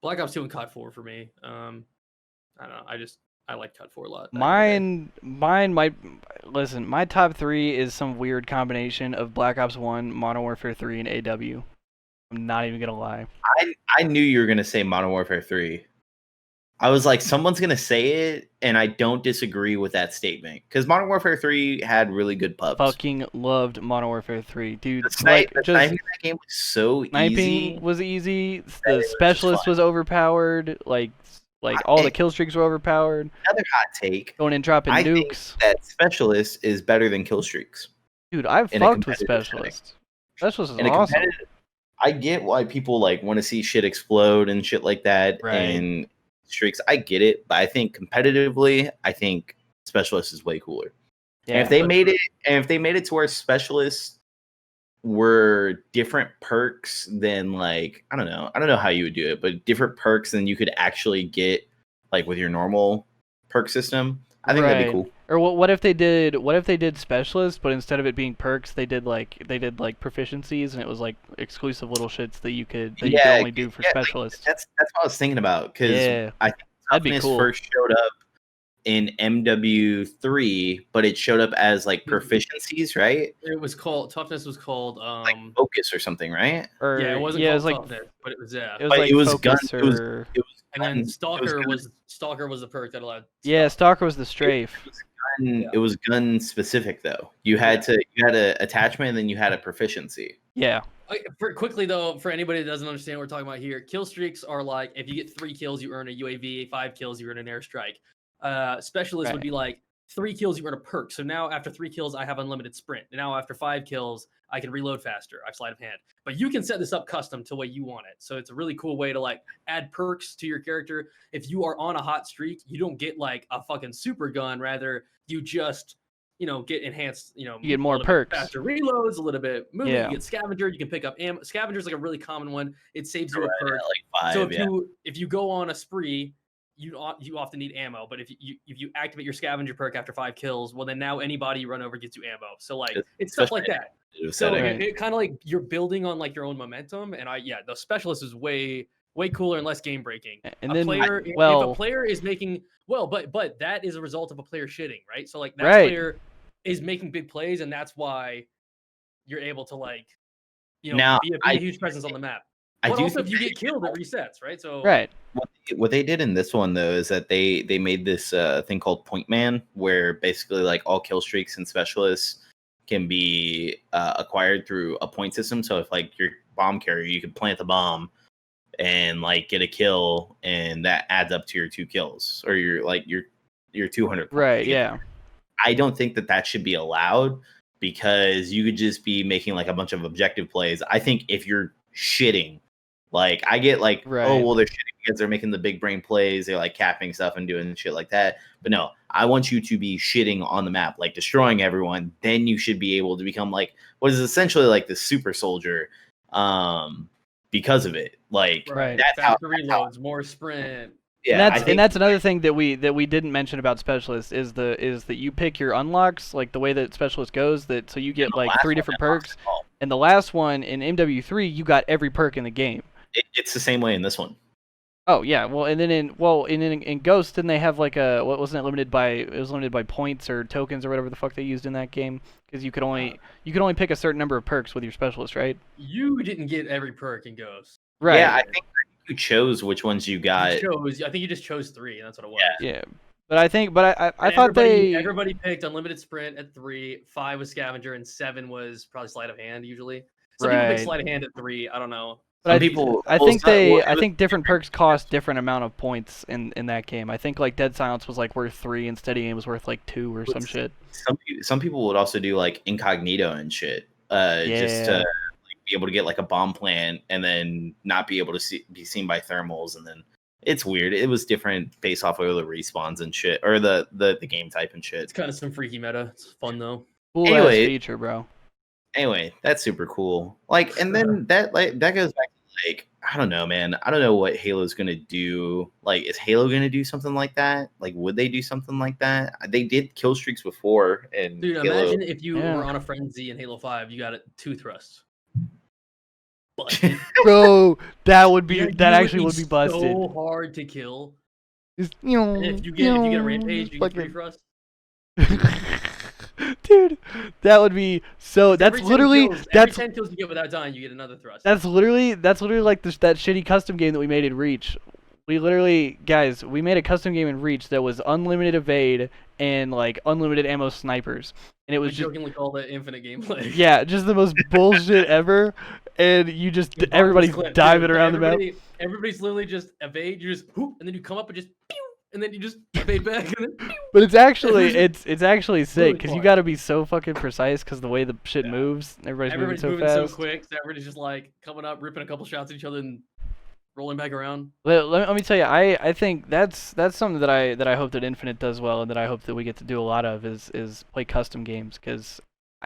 Black Ops 2 and COD 4 for me. I don't know. I like COD 4 a lot. Mine might listen. My top 3 is some weird combination of Black Ops 1, Modern Warfare 3, and AW. I'm not even gonna lie. I knew you were gonna say Modern Warfare 3. I was like, someone's gonna say it, and I don't disagree with that statement because Modern Warfare 3 had really good pubs. Fucking loved Modern Warfare 3, dude. The sniping in just that game was so sniping easy. was easy. That The it was just specialist fun. was overpowered. Like all the kill streaks were overpowered. Another hot take. Going and dropping I think nukes. that Specialist is better than kill streaks. Dude, I've in a fucked with competitive Specialist. Specialist is In a awesome. competitive, I get why people like want to see shit explode and shit like that Right. and streaks. I get it, but I think competitively, I think Specialist is way cooler. Yeah. And if they made it to where Specialists were different perks than like I don't know how you would do it, but different perks than you could actually get like with your normal perk system, I think that'd be Right. cool. Or what if they did specialist, but instead of it being perks, they did like proficiencies, and it was like exclusive little shits that you could only do for yeah, like, specialists. That's what I was thinking about because Yeah, I think that'd be Toughness cool. first showed up in MW3, but it showed up as like proficiencies, right? It was called toughness. Was called Like focus or something, right? Or yeah, it wasn't yeah, it called was like toughness, but it was it was But like it was gun. focus It was or and then gun- stalker gun- was the perk that allowed. yeah, stealth. stalker was the strafe. It was gun specific though. You had a attachment and then you had a proficiency. Yeah. Quickly though, for anybody that doesn't understand what we're talking about here, kill streaks are like if you get 3 kills, you earn a UAV. 5 kills, you earn an airstrike. Specialist would be like 3 kills, you earn a perk. So now after 3 kills, I have unlimited sprint. And now after 5 kills, I can reload faster. I have sleight of hand. But you can set this up custom to the way you want it. So it's a really cool way to like add perks to your character. If you are on a hot streak, you don't get like a fucking super gun. Rather, you just get enhanced, you get more perks. Faster reloads, a little bit movement. Yeah. You get scavenger. You can pick up ammo. Scavenger is like a really common one. It saves you a perk. Like 5, So if you go on a spree, you often need ammo. But if you activate your scavenger perk after 5 kills, well then now anybody you run over gets you ammo. So like it's stuff like that. So it kind of like you're building on like your own momentum. And the specialist is way cooler and less game breaking. And if a player is making but that is a result of a player shitting, right? So like that player is making big plays, and that's why you're able to like be a huge presence on the map. But also, if you get killed, it resets, right? So what they did in this one though is that they made this thing called Point Man, where basically like all kill streaks and specialists can be acquired through a point system. So if like your bomb carrier, you can plant the bomb and like get a kill, and that adds up to your 2 kills or your 200 points. Right. Yeah. I don't think that should be allowed, because you could just be making like a bunch of objective plays. I think if you're shitting, like I get like, oh well, they're shitting because they're making the big brain plays, they're like capping stuff and doing shit like that. But no, I want you to be shitting on the map, like destroying everyone. Then you should be able to become like what is essentially like the super soldier, because of it. Like that's faster reloads, more sprint. Yeah, and that's another thing that we didn't mention about specialists is that you pick your unlocks, like the way that specialist goes, that so you get like 3 different perks. And the last one in MW3, you got every perk in the game. It's the same way in this one. Oh yeah, well, and then in Ghost, didn't they have like wasn't it limited by? It was limited by points or tokens or whatever the fuck they used in that game, because you could only pick a certain number of perks with your specialist, right? You didn't get every perk in Ghost. Right. Yeah, I think you chose which ones you got. I think you just chose 3, and that's what it was. Yeah. But I thought everybody picked unlimited sprint at 3, 5 was scavenger, and 7 was probably sleight of hand usually. Some people pick sleight of hand at 3. I don't know. But I think different perks cost different amount of points in that game. I think like Dead Silence was like worth 3 and Steady Aim was worth like 2 or some shit. Some people would also do like incognito and shit, just to like, be able to get like a bomb plant and then not be able to be seen by thermals, and then it's weird. It was different based off of the respawns and shit, or the game type and shit. It's kind of some freaky meta. It's fun though. Cool ass feature, bro. Anyway, that's super cool. Like, and then that goes back to like, I don't know, man. I don't know what Halo's gonna do. Like, is Halo gonna do something like that? Like, would they do something like that? They did kill streaks before, and dude, imagine if you were on a frenzy in Halo 5, you got 2 thrusts. Bro, that would be would be busted. So hard to kill. If you get a rampage, you get 3 thrusts. Dude, that would be so. That's literally every 10 kills you get without dying, you get another thrust. That's literally like that shitty custom game that we made in Reach. We literally, guys, we made a custom game in Reach that was unlimited evade and like unlimited ammo snipers, and it was just jokingly called it infinite gameplay. Yeah, just the most bullshit ever, and you just everybody's diving around the map. Everybody's literally just evade. You just whoop, and then you come up and just pew, and then you just evade back. And then pew. But it's actually sick because you got to be so fucking precise because the way the shit moves, everybody's moving so fast. So quick. So everybody's just like coming up, ripping a couple shots at each other, and rolling back around. Let me tell you, I think that's something that I hope that Infinite does well, and that I hope that we get to do a lot of is play custom games, because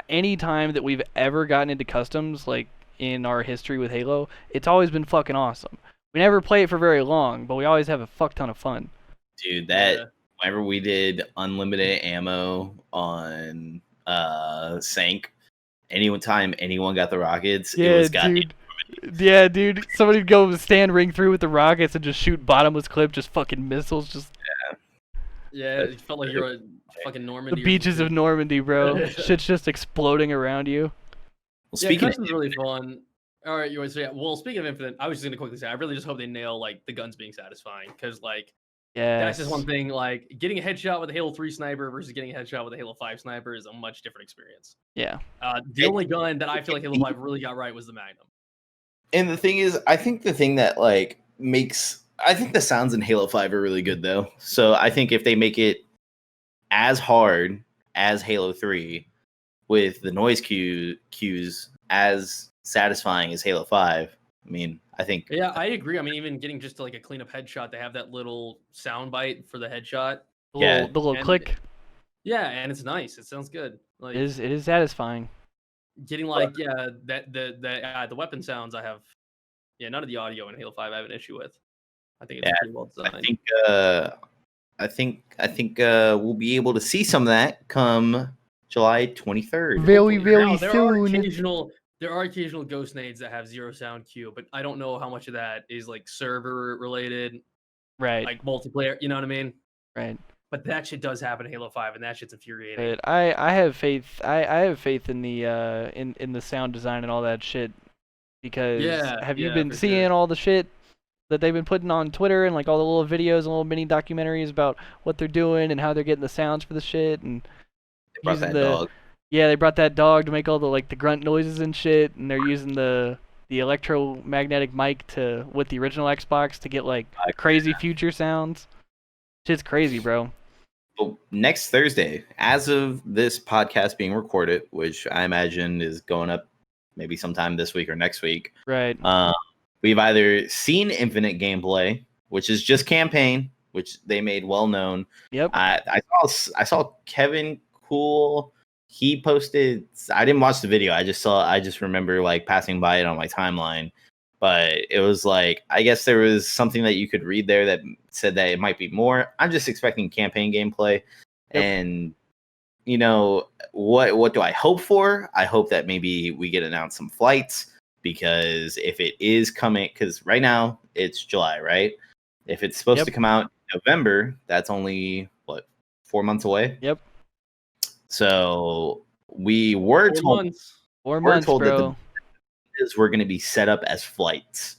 any time that we've ever gotten into customs, like in our history with Halo, it's always been fucking awesome. We never play it for very long, but we always have a fuck ton of fun. Dude, whenever we did unlimited ammo on Sank, anytime anyone got the rockets, it was dude. Yeah, dude. Somebody'd go stand ring through with the rockets and just shoot bottomless clip, just fucking missiles, just. Yeah, it felt like you're a fucking The Normandy. beaches of Normandy, bro. Shit's just exploding around you. Well, Yeah, speaking Customs really fun. All right, so yeah. Well, speaking of Infinite, I was just gonna quickly say I really just hope they nail like the guns being satisfying because like that's just Yes. one thing. Like getting a headshot with a Halo 3 sniper versus getting a headshot with a Halo 5 sniper is a much different experience. Yeah. The only gun that I feel like Halo 5 really got right was the Magnum. And the thing is, I think the thing that like I think the sounds in Halo 5 are really good though. So I think if they make it as hard as Halo 3 with the noise cues as satisfying as Halo 5, I mean, I think Yeah, I agree. I mean, even getting just like a clean up headshot, they have that little sound bite for the headshot. Yeah. The little And- click Yeah, and it's nice. It sounds good. Like it is satisfying. getting like the weapon sounds I have. Yeah, none of the audio in Halo 5 I have an issue with. I think it's Yeah, pretty well designed. I think we'll be able to see some of that come July 23rd. Very, very Now, soon. there are occasional ghost nades that have zero sound cue, but I don't know how much of that is like server related, Right. like multiplayer. You know what I mean? Right. But that shit does happen in Halo 5, and that shit's infuriating. But I have faith. I have faith in the in the sound design and all that shit. Because have you been for seeing sure. all the shit that they've been putting on Twitter and like all the little videos and little mini documentaries about what they're doing and how they're getting the sounds for the shit and They brought using that dog. Yeah, they brought that dog to make all the like the grunt noises and shit, and they're using the electromagnetic mic with the original Xbox to get like crazy future sounds. Shit's crazy, bro. Well, next Thursday, as of this podcast being recorded, which I imagine is going up maybe sometime this week or next week, Right. we've either seen Infinite gameplay, which is just campaign, which they made well known. Yep. I saw Kevin Cool. He posted. I didn't watch the video. I just remember like passing by it on my timeline. But it was like, I guess there was something that you could read there that said that it might be more. I'm just expecting campaign gameplay. Yep. And you know, what do I hope for? I hope that maybe we get announced some flights, because if it is coming, because right now it's July, right? If it's supposed to come out in November, that's only 4 months away. Yep. So we were 4 told months. 4 we're months, told that bro. were going to be set up as flights.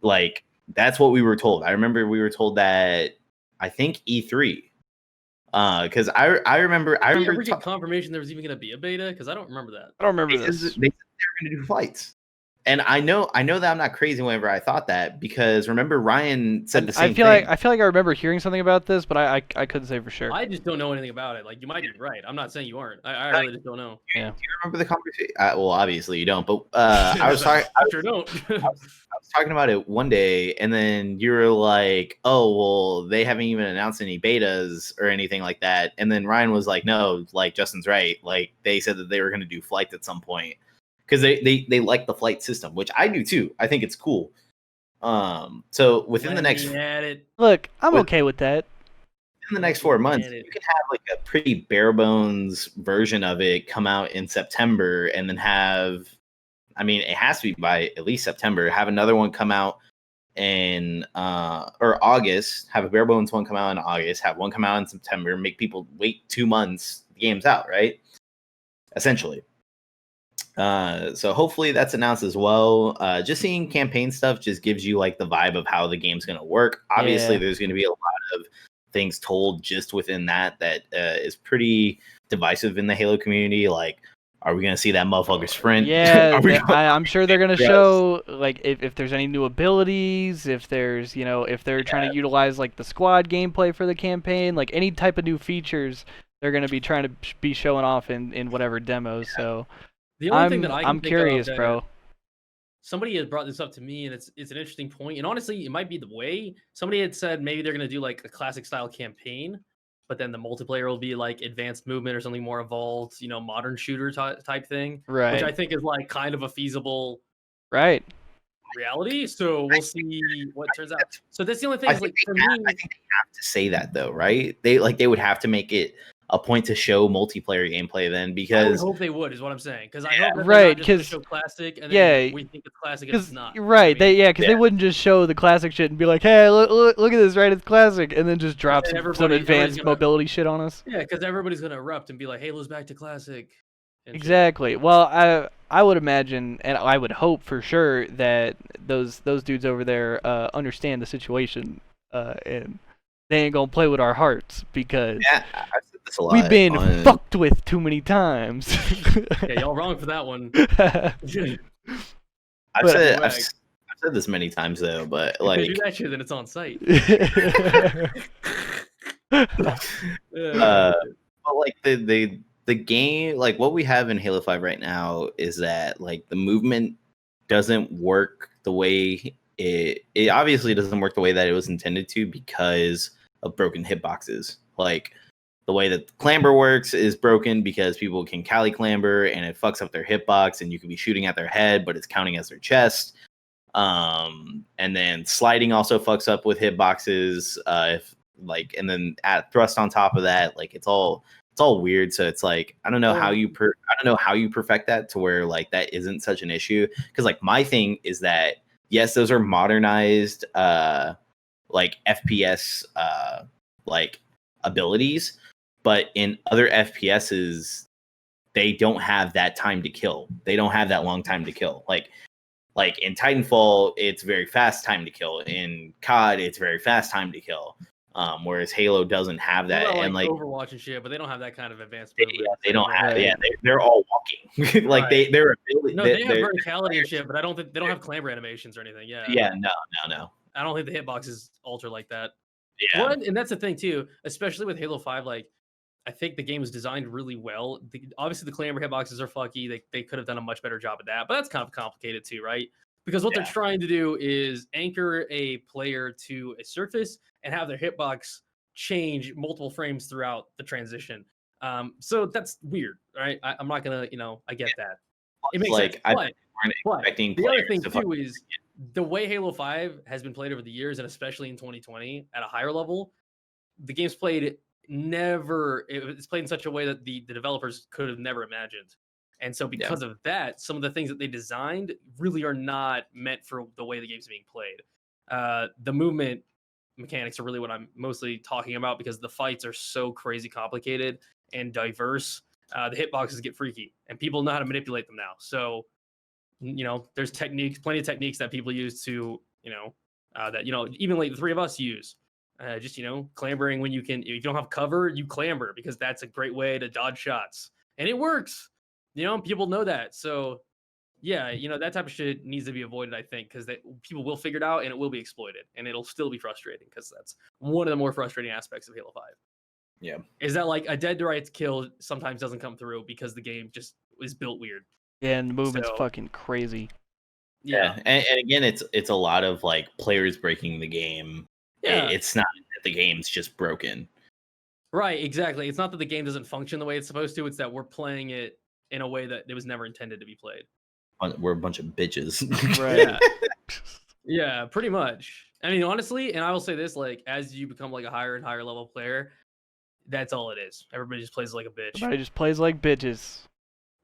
Like that's what we were told. I remember we were told that, I think E3. Because I remember Did you ever get confirmation there was even going to be a beta? Because I don't remember that. I don't remember they this. said they were going to do flights. And I know that I'm not crazy whenever I thought that, because remember Ryan said the same thing. I feel like I remember hearing something about this, but I couldn't say for sure. I just don't know anything about it. Like you might be right. I'm not saying you aren't. I really just don't know. Yeah. Do you remember the conversation? Well, obviously you don't, but I was talking. I sure don't. I was talking about it one day, and then you were like, "Oh, well, they haven't even announced any betas or anything like that." And then Ryan was like, "No, like Justin's right. Like they said that they were going to do flights at some point, because they like the flight system, which I do too. I think it's cool. So within the next Look, I'm okay with that. in the next 4 months, you can have like a pretty bare bones version of it come out in September, and then have, I mean, it has to be by at least September. Have another one come out in or August. Have a bare bones one come out in August. Have one come out in September. Make people wait 2 months. The game's out, right? Essentially. So hopefully that's announced as well. Just seeing campaign stuff just gives you like the vibe of how the game's going to work. Obviously, there's going to be a lot of things told just within that is pretty divisive in the Halo community. Like, are we going to see that motherfucker sprint? Yeah, I'm sure they're going to show like if there's any new abilities, if there's, you know, if they're trying to utilize like the squad gameplay for the campaign, like any type of new features they're going to be trying to be showing off in whatever demos. So the only thing that I'm curious, bro. Somebody had brought this up to me, and it's an interesting point. And honestly, it might be the way somebody had said maybe they're going to do like a classic style campaign, but then the multiplayer will be like advanced movement or something more evolved, you know, modern shooter type thing, right? Which I think is like kind of a feasible reality. So we'll see what turns out. So that's the only thing. Is, like for me, I think they have to say that though, right? They would have to make it a point to show multiplayer gameplay then, I would because hope they would, is what I'm saying, because I Yeah. hope that they're Right, not just gonna 'cause- show classic and yeah, then we think it's classic and it's Cause not. right, they I mean, because they wouldn't just show the classic shit and be like, "Hey, look at this, right? It's classic," and then just drop then some everybody's advanced gonna- mobility shit on us. yeah, because everybody's gonna erupt and be like, Halo's back to classic. and shit. Exactly. Well, I would imagine, and I would hope for sure that those dudes over there understand the situation, and they ain't gonna play with our hearts because yeah, I've said this a lot. we've been on- fucked with too many times. Yeah, y'all wrong for that one. I've but- said Whack. I've said this many times though, but If they like do that shit, then it's on site. but like the game, like what we have in Halo 5 right now is that like the movement doesn't work the way it obviously doesn't work the way that it was intended to because of broken hitboxes. Like the way that clamber works is broken because people can Cali clamber and it fucks up their hitbox, and you can be shooting at their head, but it's counting as their chest. And then sliding also fucks up with hitboxes. If like, and then at thrust on top of that, like it's all weird. So it's like I don't know how you perfect that to where like that isn't such an issue. Because like my thing is that yes, those are modernized like FPS like abilities, but in other FPSs they don't have that time to kill. They don't have that long time to kill. Like in Titanfall, it's very fast time to kill. In COD, it's very fast time to kill. Whereas Halo doesn't have that, Well, and like Overwatch and shit, but they don't have that kind of advanced they, movement. yeah, they don't have, Right. yeah, they're all walking. Like Right. they're ability. No, they have verticality and shit, but I don't think they don't have clamber animations or anything. Yeah, Yeah, no. I don't think the hitboxes alter like that. Yeah, One, and that's the thing too, especially with Halo 5. Like, I think the game was designed really well. Obviously, the clamber hitboxes are fucky. They could have done a much better job of that, but that's kind of complicated too, right? Because what they're trying to do is anchor a player to a surface and have their hitbox change multiple frames throughout the transition. So that's weird, right? I'm not gonna, I get that. It makes like sense. I But weren't expecting the other players thing to too is the way Halo 5 has been played over the years, and especially in 2020 at a higher level, the game's played it's played in such a way that the developers could have never imagined. And so because of that, some of the things that they designed really are not meant for the way the game's being played. The movement mechanics are really what I'm mostly talking about because the fights are so crazy complicated and diverse. The hitboxes get freaky and people know how to manipulate them now. So, there's plenty of techniques that people use to, that, even like the three of us use. Just clambering when if you don't have cover, you clamber because that's a great way to dodge shots, and it works. People know that. So, yeah, that type of shit needs to be avoided. I think because people will figure it out and it will be exploited, and it'll still be frustrating because that's one of the more frustrating aspects of Halo 5. Yeah, is that like a dead to rights kill sometimes doesn't come through because the game just is built weird. Yeah, and the movement's So- fucking crazy. yeah. And again, it's a lot of like players breaking the game. Yeah. It's not that the game's just broken. Right, exactly. It's not that the game doesn't function the way it's supposed to. It's that we're playing it in a way that it was never intended to be played. We're a bunch of bitches. Right. Yeah, pretty much. I mean, honestly, and I will say this, like, as you become like a higher and higher level player, that's all it is. Everybody just plays like a bitch. Everybody just plays like bitches.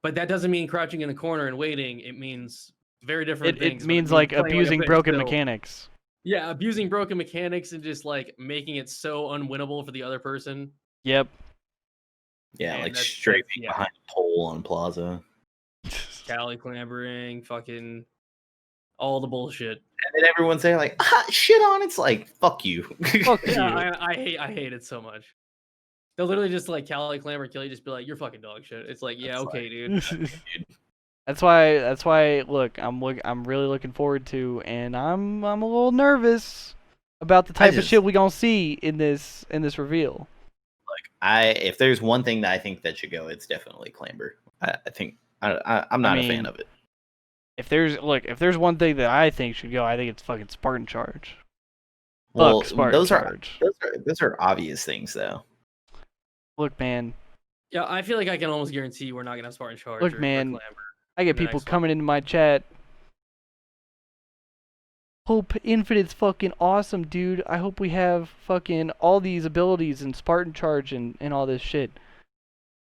But that doesn't mean crouching in the corner and waiting. It means very different things. It but means like playing a abusing bitch broken still. mechanics. Yeah, abusing broken mechanics and just like making it so unwinnable for the other person. Yep. Yeah, Man, like that's- straight yeah. behind a pole on Plaza. Cali clambering, fucking all the bullshit. And then everyone's there like, shit on. It's like, fuck you. Fuck you. Yeah, I hate it so much. They'll literally just like Cali clamber kill you, just be like, you're fucking dog shit. It's like, yeah, That's okay, dude. That's why. Look, I'm really looking forward to, and I'm a little nervous about the type of shit we gonna see in this reveal. Like, if there's one thing that I think that should go, it's definitely clamber. I think I'm not a fan of it. If there's one thing that I think should go, I think it's fucking Spartan Charge. Well, Fuck Spartan those Charge. are obvious things though. Look, man. Yeah, I feel like I can almost guarantee we're not gonna have Spartan Charge. Look, or man. Clamber. I get in the people next one. coming into my chat. Hope Infinite's fucking awesome, dude. I hope we have fucking all these abilities and Spartan Charge and all this shit.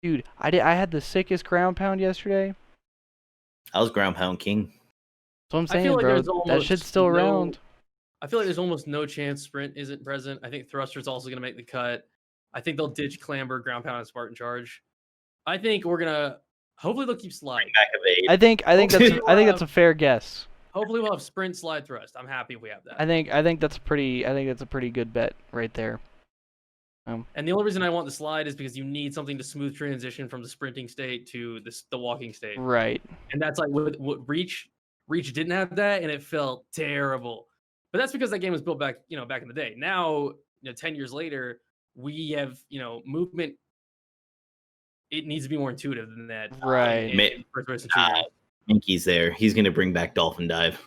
Dude, I had the sickest ground pound yesterday. I was ground pound king. That's what I'm I saying, feel like bro. there's That almost shit's still around. I feel like there's almost no chance Sprint isn't present. I think Thruster's also going to make the cut. I think they'll ditch Clamber, Ground Pound, and Spartan Charge. I think we're gonna. Hopefully they'll keep Slide. Back of 8. I think that's a fair guess. Hopefully we'll have Sprint, Slide, Thrust. I'm happy if we have that. I think that's a pretty good bet right there. And the only reason I want the Slide is because you need something to smooth transition from the sprinting state to the walking state. Right. And that's like what Reach didn't have that, and it felt terrible. But that's because that game was built back in the day. Now, 10 years later, we have, movement. It needs to be more intuitive than that. Right. First-person shooter. Minky's there. He's gonna bring back Dolphin Dive.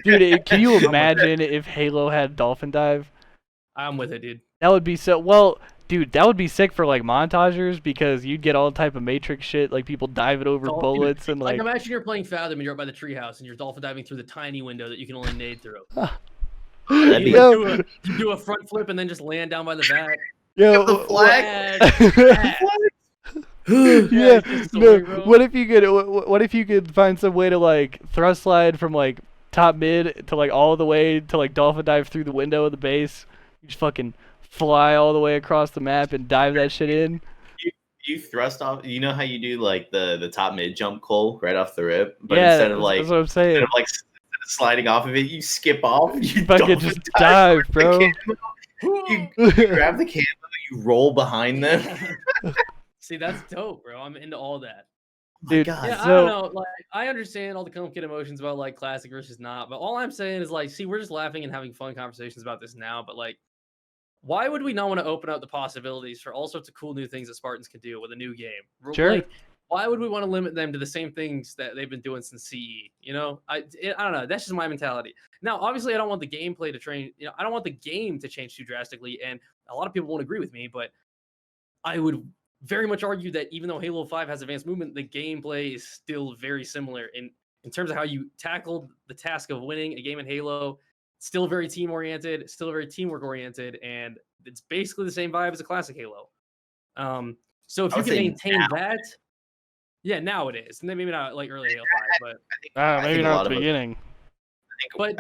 Dude, can you imagine if Halo had Dolphin Dive? I'm with it, dude. That would be so. Well, dude, that would be sick for like montagers because you'd get all type of Matrix shit, like people diving over bullets and like. Imagine you're playing Fathom and you're up by the treehouse and you're dolphin diving through the tiny window that you can only nade through. You do a front flip and then just land down by the back. Yo, the flag. Yeah. No. What if you could find some way to like thrust slide from like top mid to like all the way to like dolphin dive through the window of the base? You just fucking fly all the way across the map and dive that shit in. You thrust off. You know how you do like the top mid jump Cole right off the rip, but yeah, instead of like that's what I'm saying. Instead of like sliding off of it, you skip off. You fucking just dive, bro. You grab the camo, you roll behind them. See, that's dope, bro. I'm into all that. Dude, God. Yeah, I don't know. Like, I understand all the complicated emotions about like classic versus not, but all I'm saying is like, see, we're just laughing and having fun conversations about this now, but like, why would we not want to open up the possibilities for all sorts of cool new things that Spartans can do with a new game? Sure. Like, why would we want to limit them to the same things that they've been doing since CE? I don't know. That's just my mentality. Now, obviously, I don't want the gameplay to train. I don't want the game to change too drastically, and a lot of people won't agree with me, but I would very much argue that even though Halo 5 has advanced movement, the gameplay is still very similar in terms of how you tackled the task of winning a game in Halo. Still very team oriented, still very teamwork oriented, and it's basically the same vibe as a classic Halo. So if you can maintain that, yeah, now it is, and then maybe not like early Halo 5, but maybe not at the beginning. But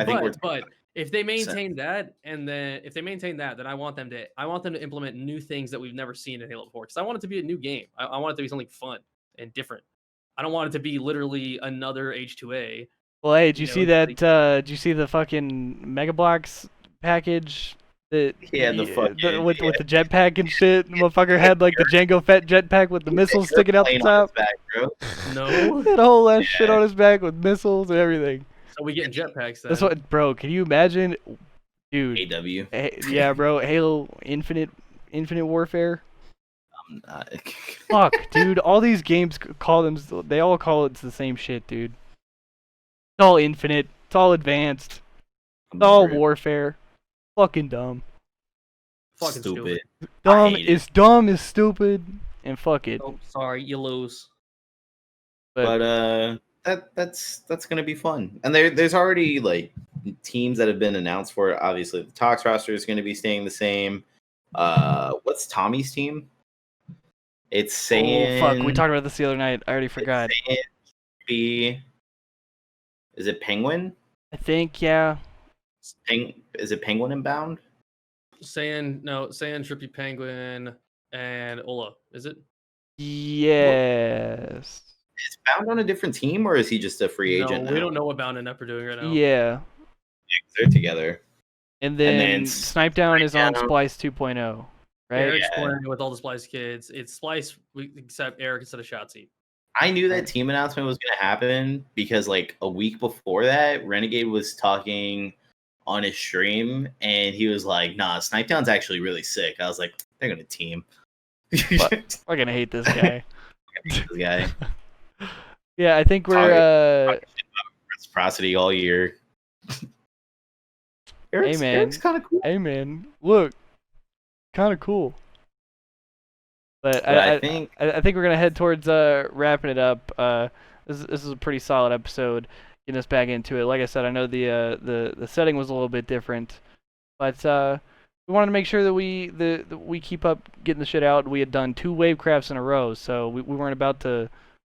if they maintain that, then I want them to implement new things that we've never seen in Halo before. Because I want it to be a new game. I want it to be something fun and different. I don't want it to be literally another H2A. Well, hey, did you see that? Did you see the fucking Mega Bloks package? With the jetpack and shit. The motherfucker had like the Jango Fett jetpack with the missiles sticking out the top. Back, bro. No, that whole ass shit on his back with missiles and everything. So we getting jetpacks then. That's what, bro. Can you imagine, dude? AW. Yeah, bro. Halo Infinite Warfare. Fuck, dude. All these games they all call it the same shit, dude. It's all infinite. It's all advanced. It's all warfare. Fucking dumb. Fucking stupid. Dumb is stupid, and fuck it. Oh, sorry, you lose. But that's gonna be fun. And there's already like teams that have been announced for it. Obviously, the Tox roster is gonna be staying the same. What's Tommy's team? It's saying. Oh fuck! We talked about this the other night. I already forgot. Is it Penguin? I think yeah. Is it Penguin and Bound? Saiyan, Trippy Penguin, and Ola. Is it? Yes. Is Bound on a different team, or is he just a free agent? No, we don't know what Bound and Up are doing right now. Yeah. They're together. And then Snipe Down is on Splice 2.0, right? Eric's playing with all the Splice kids. It's Splice except Eric instead of Shotzi. I knew that team announcement was going to happen because like a week before that, Renegade was talking on his stream and he was like, nah, Snipe Down's actually really sick. I was like, they're going to team. We're going to hate this guy. Yeah, I think we're reciprocity all year. Eric's kind of cool. Hey man, look, kind of cool. But I think we're gonna head towards wrapping it up. This is a pretty solid episode. Getting us back into it. Like I said, I know the setting was a little bit different, but we wanted to make sure that we keep up getting the shit out. We had done 2 Wavecrafts in a row, so we weren't about to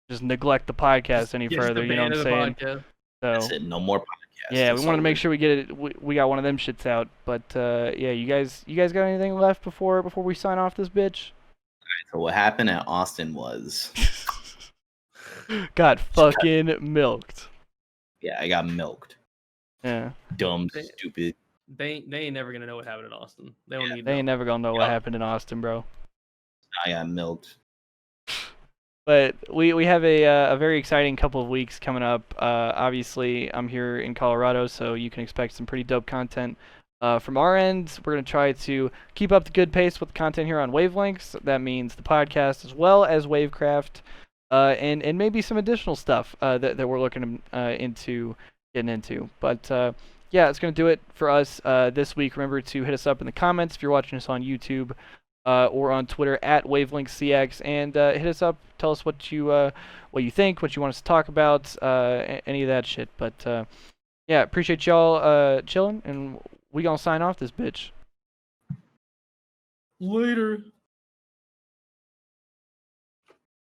just neglect the podcast any further. You know what I'm saying? So That's it. No more podcasts. yeah, we That's wanted to all make we're sure we get it. We got one of them shits out. But yeah, you guys got anything left before we sign off this bitch? So what happened at Austin was, Got fucking milked. yeah, I got milked. Yeah. Dumb, stupid. They ain't never gonna know what happened in Austin. They don't need to They ain't know. never gonna know what happened in Austin, bro. I got milked. But we have a very exciting couple of weeks coming up. Obviously, I'm here in Colorado, so you can expect some pretty dope content. From our end, we're going to try to keep up the good pace with the content here on Wavelengths. That means the podcast as well as Wavecraft, and maybe some additional stuff that we're looking into getting into. But yeah, it's going to do it for us this week. Remember to hit us up in the comments if you're watching us on YouTube. Or on Twitter at WavelengthsCX, and hit us up. Tell us what you think, what you want us to talk about, any of that shit. But yeah, appreciate y'all chilling, and we gonna sign off this bitch. Later.